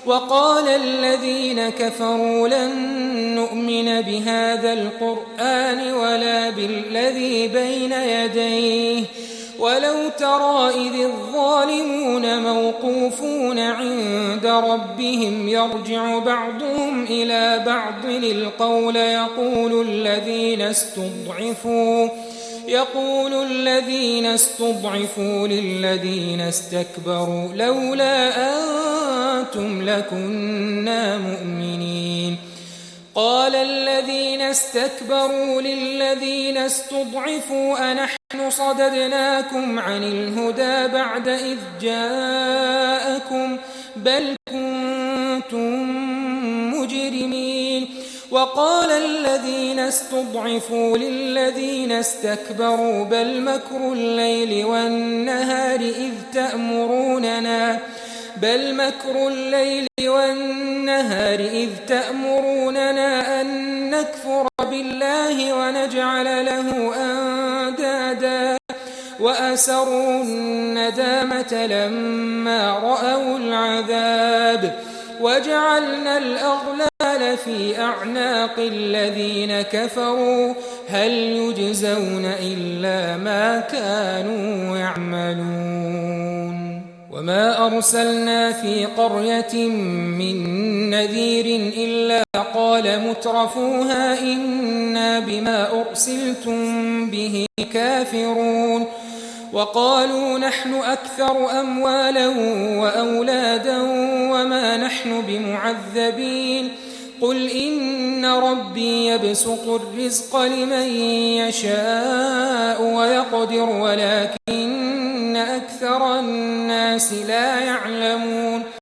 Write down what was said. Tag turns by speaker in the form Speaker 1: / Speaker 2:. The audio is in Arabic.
Speaker 1: وقال الذين كفروا لن نؤمن بهذا القرآن ولا بالذي بين يديه ولو ترى إذ الظالمون موقوفون عند ربهم يرجع بعضهم إلى بعض القول يقول الذين استضعفوا للذين استكبروا لولا أنتم لكنا مؤمنين قال الذين استكبروا للذين استضعفوا أنحن صددناكم عن الهدى بعد إذ جاءكم بل كنتم مجرمين وقال الذين استضعفوا للذين استكبروا بل مكر الليل والنهار إذ تأمروننا أن نكفر بالله ونجعل له أندادا وأسروا الندامة لما رأوا العذاب وجعلنا الأغلال في أعناق الذين كفروا هل يجزون إلا ما كانوا يعملون وما أرسلنا في قرية من نذير إلا قال مترفوها إنا بما أرسلتم به كافرون وقالوا نحن أكثر أموالا وأولادا وما نحن بمعذبين قل إن ربي يبسط الرزق لمن يشاء ويقدر ولكن أكثر الناس لا يعلمون